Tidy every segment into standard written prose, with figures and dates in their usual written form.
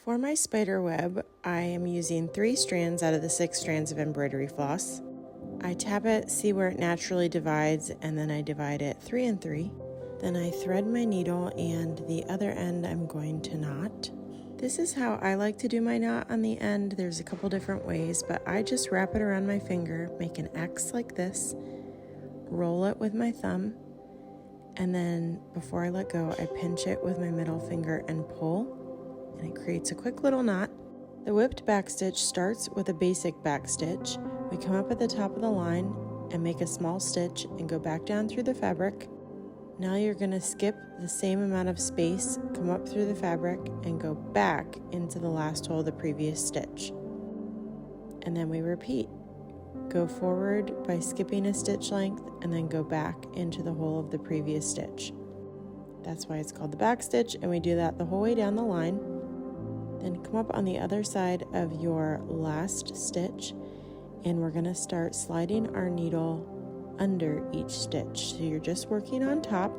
For my spider web, I am using 3 strands out of the 6 strands of embroidery floss. I tap it, see where it naturally divides, and then I divide it 3 and 3. Then I thread my needle and the other end I'm going to knot. This is how I like to do my knot on the end. There's a couple different ways, but I just wrap it around my finger, make an X like this, roll it with my thumb, and then before I let go, I pinch it with my middle finger and pull, and it creates a quick little knot. The whipped backstitch starts with a basic backstitch. We come up at the top of the line and make a small stitch and go back down through the fabric. Now you're going to skip the same amount of space, come up through the fabric, and go back into the last hole of the previous stitch. And then we repeat. Go forward by skipping a stitch length and then go back into the hole of the previous stitch. That's why it's called the backstitch, and we do that the whole way down the line. Then come up on the other side of your last stitch, and we're going to start sliding our needle under each stitch. So you're just working on top.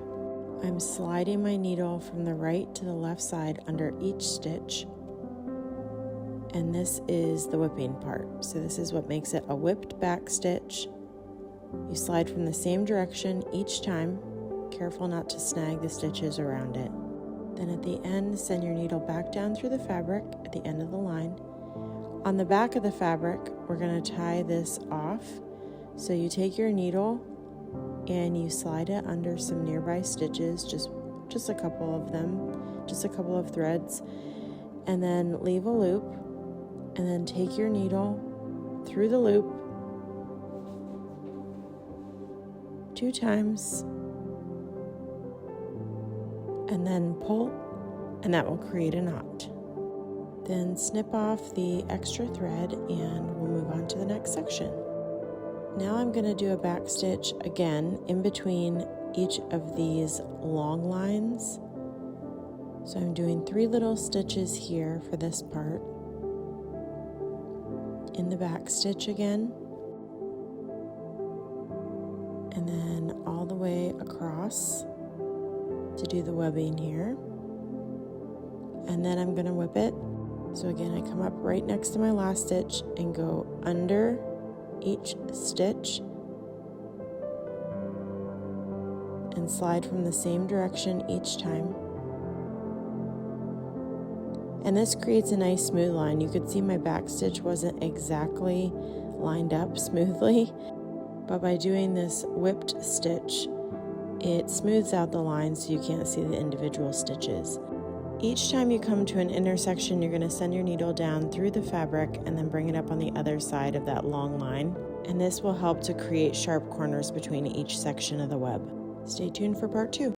I'm sliding my needle from the right to the left side under each stitch. And this is the whipping part. So this is what makes it a whipped back stitch. You slide from the same direction each time. Careful not to snag the stitches around it. Then at the end, send your needle back down through the fabric at the end of the line. On the back of the fabric, we're going to tie this off. So you take your needle and you slide it under some nearby stitches, just a couple of them, just a couple of threads, and then leave a loop, and then take your needle through the loop 2 times, and then pull, and that will create a knot. Then snip off the extra thread and we'll move on to the next section. Now I'm going to do a back stitch again in between each of these long lines. So I'm doing 3 little stitches here for this part. In the back stitch again. And then all the way across to do the webbing here. And then I'm going to whip it. So again, I come up right next to my last stitch and go under each stitch and slide from the same direction each time. And this creates a nice smooth line. You could see my back stitch wasn't exactly lined up smoothly, but by doing this whipped stitch, it smooths out the line so you can't see the individual stitches. Each time you come to an intersection, you're going to send your needle down through the fabric and then bring it up on the other side of that long line. And this will help to create sharp corners between each section of the web. Stay tuned for part 2.